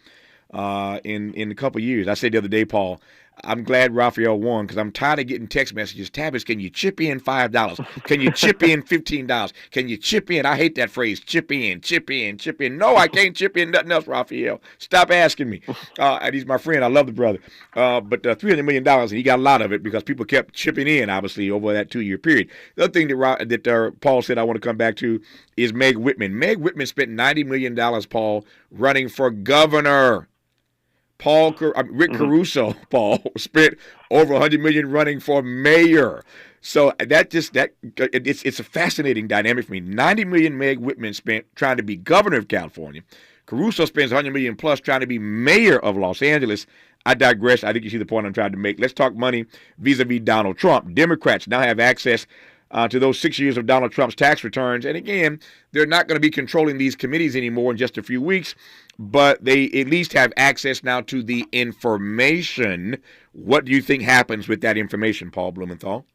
in a couple of years. I said the other day, Paul, I'm glad Raphael won because I'm tired of getting text messages. Tavis, can you chip in $5? Can you chip in $15? Can you chip in? I hate that phrase, chip in, chip in, chip in. No, I can't chip in nothing else, Raphael. Stop asking me. And he's my friend. I love the brother. But $300 million, and he got a lot of it because people kept chipping in, obviously, over that 2-year period. The other thing that Paul said I want to come back to is Meg Whitman. Meg Whitman spent $90 million, Paul, running for governor. Rick Caruso, Paul, spent over $100 million running for mayor. So it's a fascinating dynamic for me. $90 million Meg Whitman spent trying to be governor of California. Caruso spends $100 million plus trying to be mayor of Los Angeles. I digress. I think you see the point I'm trying to make. Let's talk money vis-a-vis Donald Trump. Democrats now have access to those 6 years of Donald Trump's tax returns. And again, they're not going to be controlling these committees anymore in just a few weeks, but they at least have access now to the information. What do you think happens with that information, Paul Blumenthal?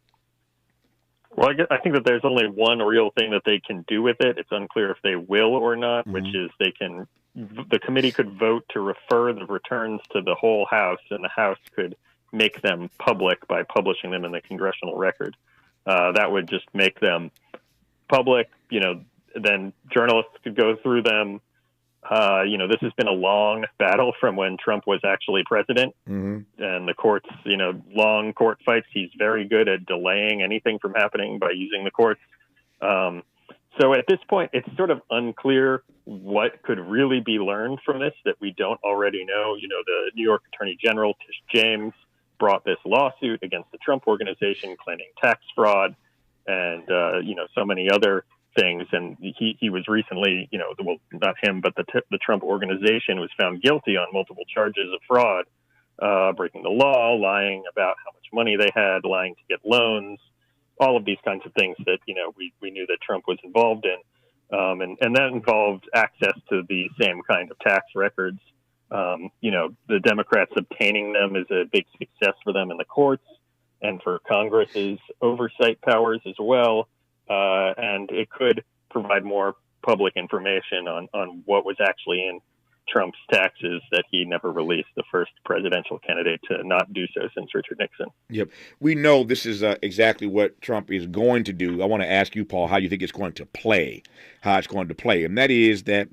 Well, I think that there's only one real thing that they can do with it. It's unclear if they will or not, which is the committee could vote to refer the returns to the whole House, and the House could make them public by publishing them in the congressional record. That would just make them public. Then journalists could go through them. This has been a long battle from when Trump was actually president, and the courts, long court fights. He's very good at delaying anything from happening by using the courts. So at this point, it's sort of unclear what could really be learned from this that we don't already know. The New York Attorney General, Tish James, brought this lawsuit against the Trump organization claiming tax fraud and, so many other things. And he was recently, not him, but the Trump organization was found guilty on multiple charges of fraud, breaking the law, lying about how much money they had, lying to get loans, all of these kinds of things that, we knew that Trump was involved in. And that involved access to the same kind of tax records. The Democrats obtaining them is a big success for them in the courts and for Congress's oversight powers as well. And it could provide more public information on what was actually in Trump's taxes that he never released, the first presidential candidate to not do so since Richard Nixon. Yep. We know this is exactly what Trump is going to do. I want to ask you, Paul, how you think it's going to play, how it's going to play. And that is that,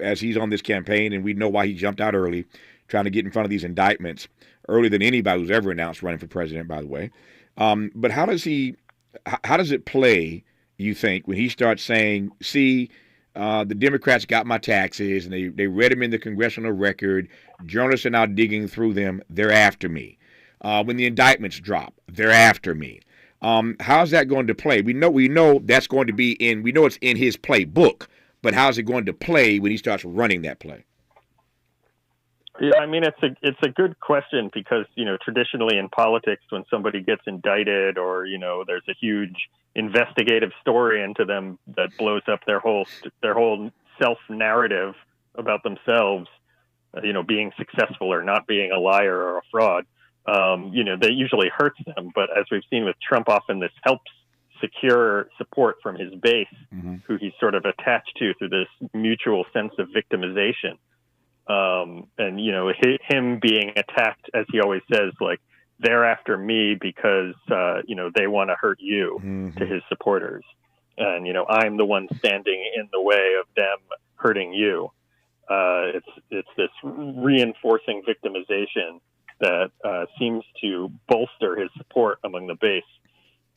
as he's on this campaign, and we know why he jumped out early, trying to get in front of these indictments, earlier than anybody who's ever announced running for president, by the way. But how does it play, you think, when he starts saying, see, the Democrats got my taxes, and they read them in the congressional record. Journalists are now digging through them. They're after me. When the indictments drop, they're after me. How's that going to play? We know that's going to be we know it's in his playbook, but how's it going to play when he starts running that play? Yeah, I mean, it's a good question because, traditionally in politics, when somebody gets indicted or, there's a huge investigative story into them that blows up their whole self-narrative about themselves, being successful or not being a liar or a fraud, that usually hurts them. But as we've seen with Trump, often this helps secure support from his base, who he's sort of attached to through this mutual sense of victimization. And, him being attacked, as he always says, like, they're after me because, they want to hurt you to his supporters. And, I'm the one standing in the way of them hurting you. It's this reinforcing victimization that seems to bolster his support among the base.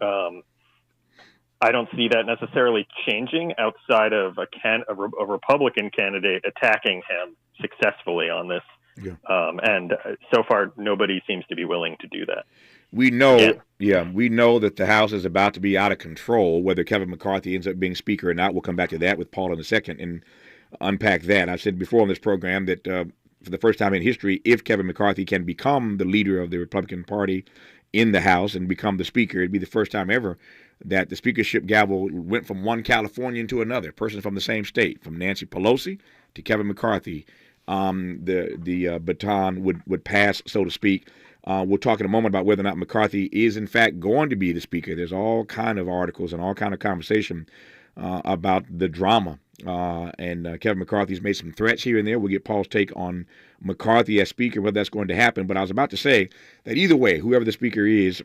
I don't see that necessarily changing outside of a Republican candidate attacking him successfully on this. Yeah. And so far, nobody seems to be willing to do that. We know, we know that the House is about to be out of control, whether Kevin McCarthy ends up being Speaker or not. We'll come back to that with Paul in a second and unpack that. I've said before on this program that for the first time in history, if Kevin McCarthy can become the leader of the Republican Party in the House and become the Speaker, it'd be the first time ever that the speakership gavel went from one Californian to another, person from the same state, from Nancy Pelosi to Kevin McCarthy. The baton would pass, so to speak. We'll talk in a moment about whether or not McCarthy is, in fact, going to be the Speaker. There's all kind of articles and all kind of conversation about the drama and Kevin McCarthy's made some threats here and there. We'll get Paul's take on McCarthy as Speaker, whether that's going to happen. But I was about to say that either way, whoever the Speaker is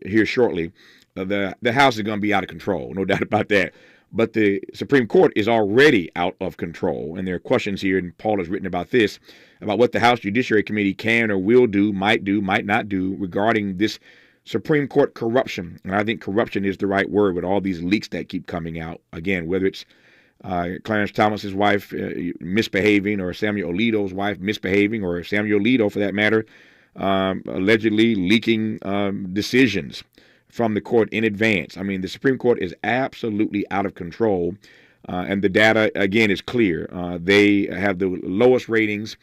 here shortly, the House is going to be out of control, no doubt about that. But the Supreme Court is already out of control, and there are questions here, and Paul has written about this, about what the House Judiciary Committee can or will do, might not do regarding this Supreme Court corruption. And I think corruption is the right word with all these leaks that keep coming out. Again, whether it's Clarence Thomas's wife misbehaving, or Samuel Alito's wife misbehaving, or Samuel Alito, for that matter, allegedly leaking decisions from the court in advance. I mean, the Supreme Court is absolutely out of control, and the data, again, is clear. They have the lowest ratings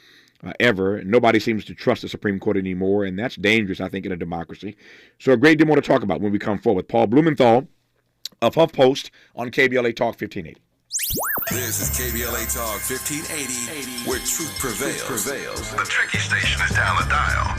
ever. Nobody seems to trust the Supreme Court anymore, and that's dangerous, I think, in a democracy. So a great deal more to talk about when we come forward. Paul Blumenthal of HuffPost on KBLA Talk 1580. This is KBLA Talk 1580, where truth prevails. The tricky station is down the dial.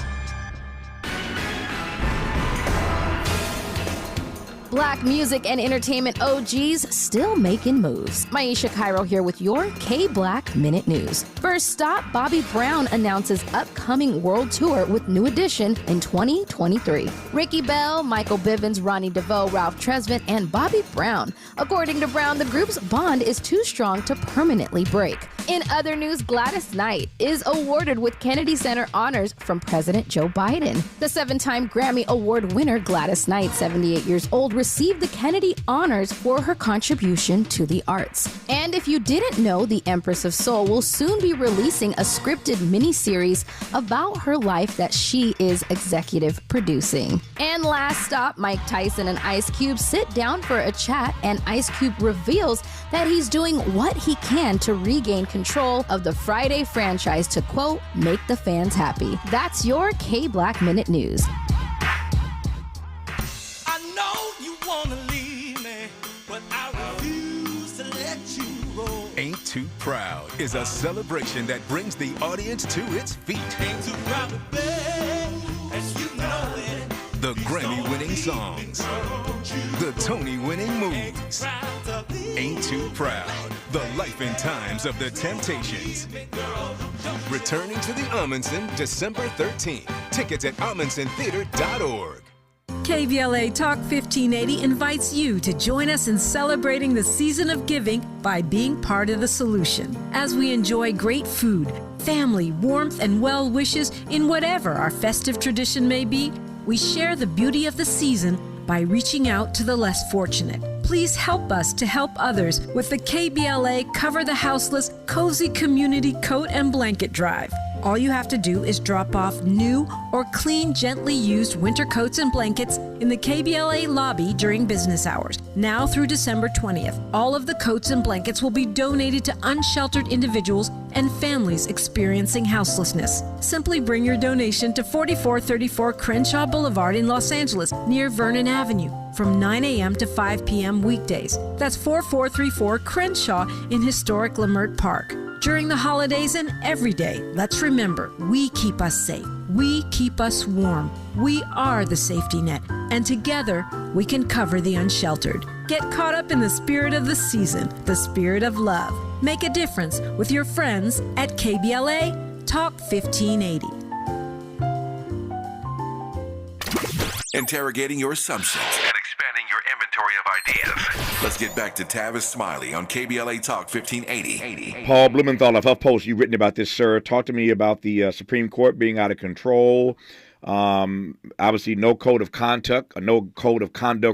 Black music and entertainment OGs still making moves. Maisha Cairo here with your K-Black Minute News. First stop, Bobby Brown announces upcoming world tour with New Edition in 2023. Ricky Bell, Michael Bivins, Ronnie DeVoe, Ralph Tresvant, and Bobby Brown. According to Brown, the group's bond is too strong to permanently break. In other news, Gladys Knight is awarded with Kennedy Center honors from President Joe Biden. The 7-time Grammy Award winner Gladys Knight, 78 years old, received the Kennedy honors for her contribution to the arts. And if you didn't know, the Empress of Soul will soon be releasing a scripted miniseries about her life that she is executive producing. And last stop, Mike Tyson and Ice Cube sit down for a chat, and Ice Cube reveals that he's doing what he can to regain control of the Friday franchise to, quote, make the fans happy. That's your K-Black Minute News. I know you wanna leave me, but I refuse to let you roll. Ain't Too Proud is a celebration that brings the audience to its feet. Ain't too proud to beg, as you know it. The Grammy-winning songs, the Tony-winning movies. Ain't Too Proud, the life and times of the Temptations. Returning to the Amundsen December 13th. Tickets at AmundsenTheater.org. KBLA Talk 1580 invites you to join us in celebrating the season of giving by being part of the solution. As we enjoy great food, family, warmth, and well wishes in whatever our festive tradition may be, we share the beauty of the season by reaching out to the less fortunate. Please help us to help others with the KBLA Cover the Houseless Cozy Community Coat and Blanket Drive. All you have to do is drop off new or clean, gently used winter coats and blankets in the KBLA lobby during business hours, now through December 20th. All of the coats and blankets will be donated to unsheltered individuals and families experiencing houselessness. Simply bring your donation to 4434 Crenshaw Boulevard in Los Angeles, near Vernon Avenue, from 9 a.m. to 5 p.m. weekdays. That's 4434 Crenshaw in historic Leimert Park. During the holidays and every day, let's remember, we keep us safe. We keep us warm. We are the safety net, and together we can cover the unsheltered. Get caught up in the spirit of the season, the spirit of love. Make a difference with your friends at KBLA Talk 1580. Interrogating your assumptions and expanding your inventory of ideas. Let's get back to Tavis Smiley on KBLA Talk 1580. Paul Blumenthal of HuffPost, you've written about this, sir. Talk to me about the Supreme Court being out of control. Obviously, no code of conduct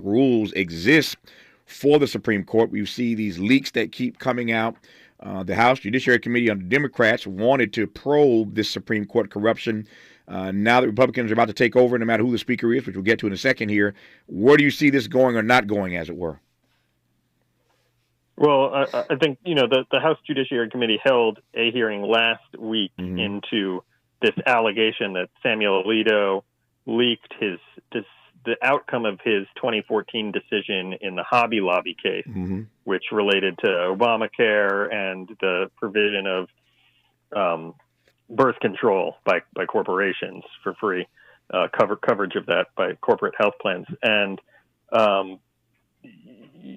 rules exist for the Supreme Court. We see these leaks that keep coming out. The House Judiciary Committee under Democrats wanted to probe this Supreme Court corruption. Now that Republicans are about to take over, no matter who the speaker is, which we'll get to in a second here, where do you see this going or not going, as it were? Well, I think, the House Judiciary Committee held a hearing last week into this allegation that Samuel Alito leaked the outcome of his 2014 decision in the Hobby Lobby case, which related to Obamacare and the provision of birth control by corporations for free, coverage of that by corporate health plans. And,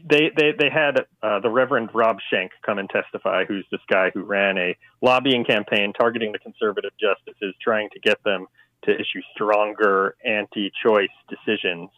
they had the Reverend Rob Schenck come and testify, who's this guy who ran a lobbying campaign targeting the conservative justices, trying to get them to issue stronger anti-choice decisions.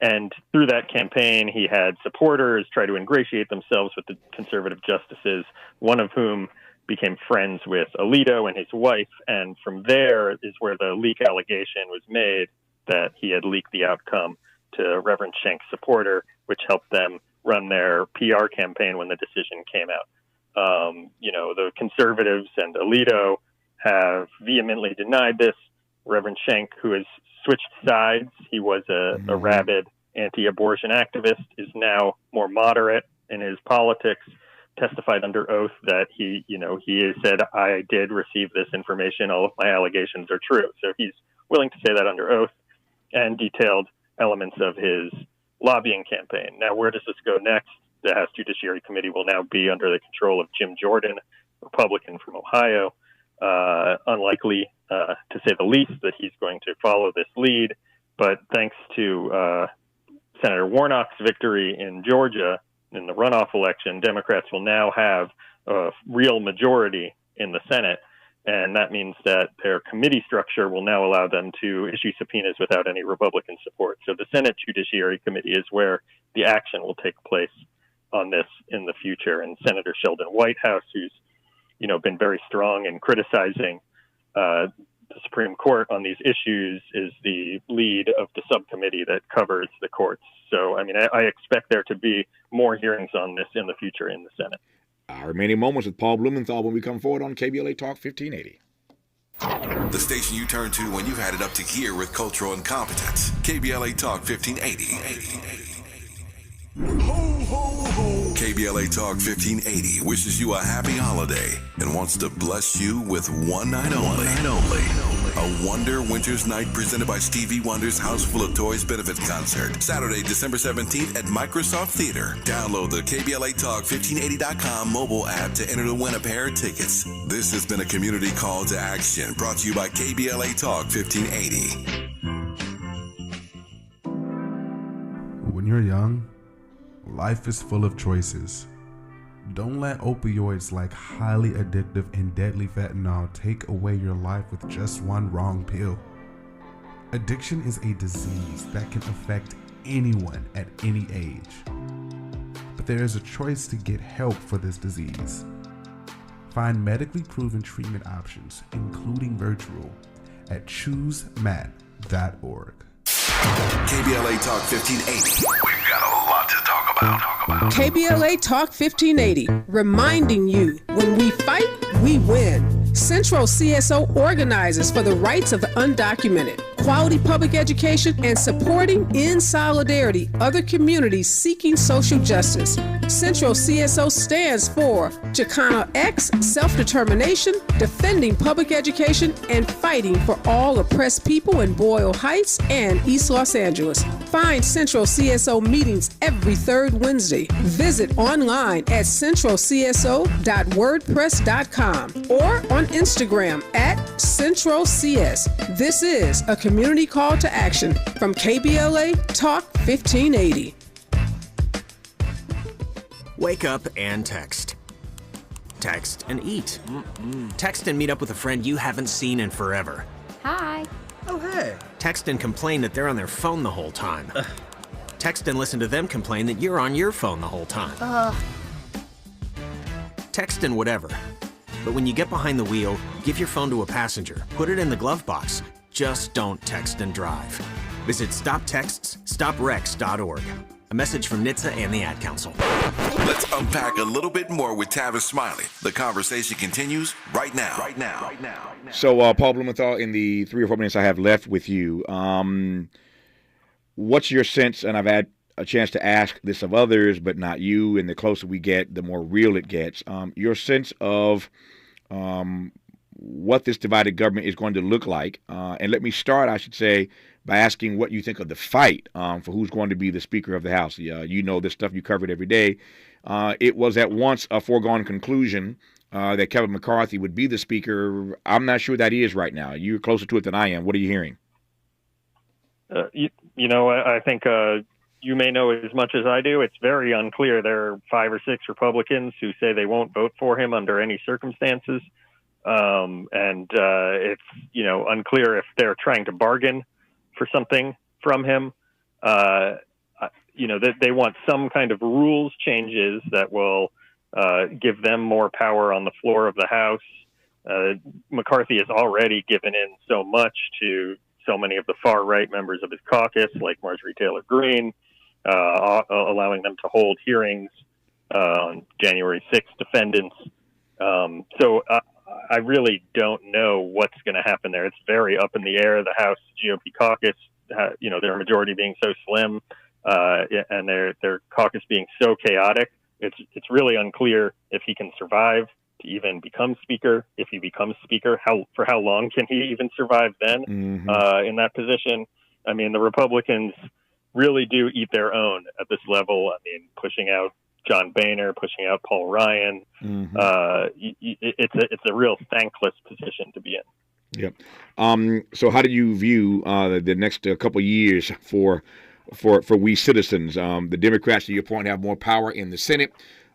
And through that campaign, he had supporters try to ingratiate themselves with the conservative justices, one of whom became friends with Alito and his wife. And from there is where the leak allegation was made that he had leaked the outcome to Reverend Schenck's supporter, which helped them run their PR campaign when the decision came out. The conservatives and Alito have vehemently denied this. Reverend Schenck, who has switched sides, he was a rabid anti-abortion activist, is now more moderate in his politics, testified under oath that he said, I did receive this information. All of my allegations are true. So he's willing to say that under oath, and detailed elements of his lobbying campaign. Now, where does this go next? The House Judiciary Committee will now be under the control of Jim Jordan, Republican from Ohio. Unlikely, to say the least, that he's going to follow this lead. But thanks to Senator Warnock's victory in Georgia in the runoff election, Democrats will now have a real majority in the Senate. And that means that their committee structure will now allow them to issue subpoenas without any Republican support. So the Senate Judiciary Committee is where the action will take place on this in the future. And Senator Sheldon Whitehouse, who's been very strong in criticizing the Supreme Court on these issues, is the lead of the subcommittee that covers the courts. So, I expect there to be more hearings on this in the future in the Senate. Our remaining moments with Paul Blumenthal when we come forward on KBLA Talk 1580. The station you turn to when you've had it up to gear with cultural incompetence. KBLA Talk 1580. Ho, ho, ho. KBLA Talk 1580 wishes you a happy holiday and wants to bless you with one night only. A Wonder Winter's Night presented by Stevie Wonder's House Full of Toys benefit concert. Saturday, December 17th at Microsoft Theater. Download the KBLA Talk 1580.com mobile app to enter to win a pair of tickets. This has been a community call to action brought to you by KBLA Talk 1580. When you're young, life is full of choices. Don't let opioids like highly addictive and deadly fentanyl take away your life with just one wrong pill. Addiction is a disease that can affect anyone at any age. But there is a choice to get help for this disease. Find medically proven treatment options, including virtual, at choosemat.org. KBLA Talk 1580. We've got a lot to talk about. KBLA Talk 1580, reminding you, when we fight, we win. Central CSO organizes for the rights of the undocumented, quality public education, and supporting in solidarity other communities seeking social justice. Central CSO stands for Chicano X, self-determination, defending public education, and fighting for all oppressed people in Boyle Heights and East Los Angeles. Find Central CSO meetings every third Wednesday. Visit online at centralcso.wordpress.com or on Instagram at CentralCS. This is a community call to action from KBLA Talk 1580. Wake up and text. Text and eat. Text and meet up with a friend you haven't seen in forever. Hi. Oh, hey. Text and complain that they're on their phone the whole time. Text and listen to them complain that you're on your phone the whole time. Text and whatever. But when you get behind the wheel, give your phone to a passenger. Put it in the glove box. Just don't text and drive. Visit StopTextsStopWrecks.org. A message from NHTSA and the Ad Council. Let's unpack a little bit more with Tavis Smiley. The conversation continues right now. So, Paul Blumenthal, in the 3 or 4 minutes I have left with you, what's your sense, and I've had a chance to ask this of others, but not you, and the closer we get, the more real it gets, your sense of what this divided government is going to look like. And let me start, I should say, by asking what you think of the fight for who's going to be the Speaker of the House. You know this stuff, you cover it every day. It was at once a foregone conclusion that Kevin McCarthy would be the Speaker. I'm not sure that he is right now. You're closer to it than I am. What are you hearing? I think you may know as much as I do, it's very unclear. There are 5 or 6 Republicans who say they won't vote for him under any circumstances. It's, unclear if they're trying to bargain for something from him. That they want some kind of rules changes that will give them more power on the floor of the House. McCarthy has already given in so much to so many of the far-right members of his caucus, like Marjorie Taylor Greene, allowing them to hold hearings on January 6th defendants. I really don't know what's going to happen there. It's very up in the air. The House GOP caucus, their majority being so slim, and their caucus being so chaotic, it's really unclear if he can survive to even become speaker. If he becomes speaker, for how long can he even survive then in that position? I mean, the Republicans really do eat their own at this level. I mean, pushing out John Boehner, pushing out Paul Ryan. It's a real thankless position to be in. Yep. So how do you view the next couple of years for we citizens? The Democrats, to your point, have more power in the Senate,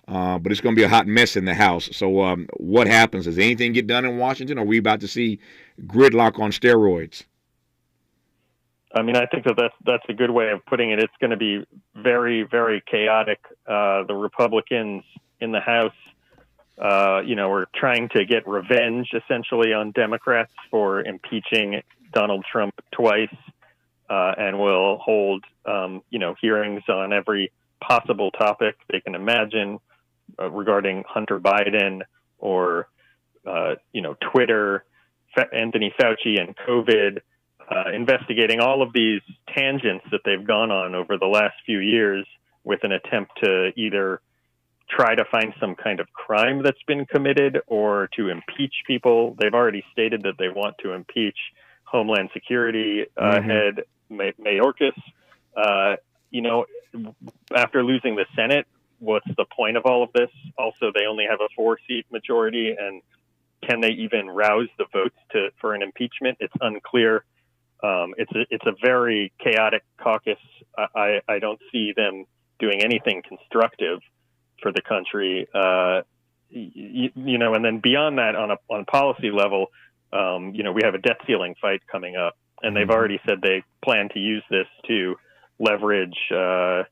but it's going to be a hot mess in the House. So what happens? Does anything get done in Washington? Or are we about to see gridlock on steroids? I mean, I think that's a good way of putting it. It's going to be very, very chaotic. The Republicans in the House, are trying to get revenge essentially on Democrats for impeaching Donald Trump twice, and will hold, hearings on every possible topic they can imagine regarding Hunter Biden or, Twitter, Anthony Fauci and COVID. Investigating all of these tangents that they've gone on over the last few years with an attempt to either try to find some kind of crime that's been committed or to impeach people. They've already stated that they want to impeach Homeland Security head Mayorkas. After losing the Senate, what's the point of all of this? Also, they only have a 4-seat majority, and can they even rouse the votes for an impeachment? It's unclear. It's a very chaotic caucus. I don't see them doing anything constructive for the country. And then beyond that, on a policy level, we have a debt ceiling fight coming up, and they've already said they plan to use this to leverage, to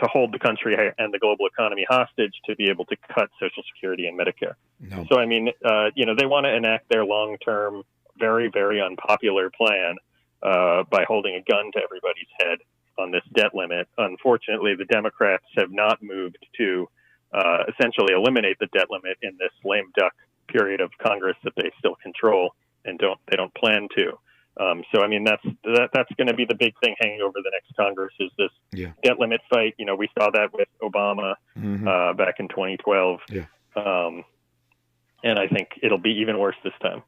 hold the country and the global economy hostage to be able to cut Social Security and Medicare. No. So, I mean, they want to enact their long-term, very, very unpopular plan by holding a gun to everybody's head on this debt limit. Unfortunately, the Democrats have not moved to essentially eliminate the debt limit in this lame duck period of Congress that they still control and they don't plan to. So, I mean, that's going to be the big thing hanging over the next Congress is this debt limit fight. We saw that with Obama back in 2012. And I think it'll be even worse this time.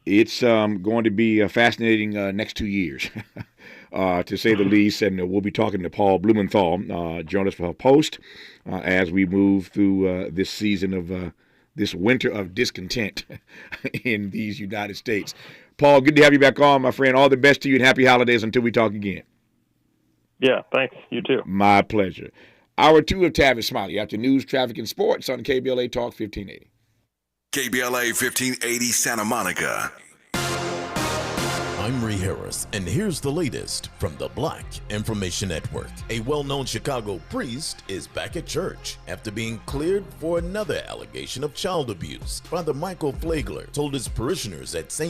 It's going to be a fascinating next 2 years, to say the least. And we'll be talking to Paul Blumenthal, journalist for HuffPost, as we move through this season of this winter of discontent in these United States. Paul, good to have you back on, my friend. All the best to you and happy holidays until we talk again. Yeah, thanks. You too. My pleasure. Hour 2 of Tavis Smiley after news, traffic, and sports on KBLA Talk 1580. KBLA 1580 Santa Monica. I'm Ree Harris, and here's the latest from the Black Information Network. A well-known Chicago priest is back at church after being cleared for another allegation of child abuse. Father Michael Flagler told his parishioners at St.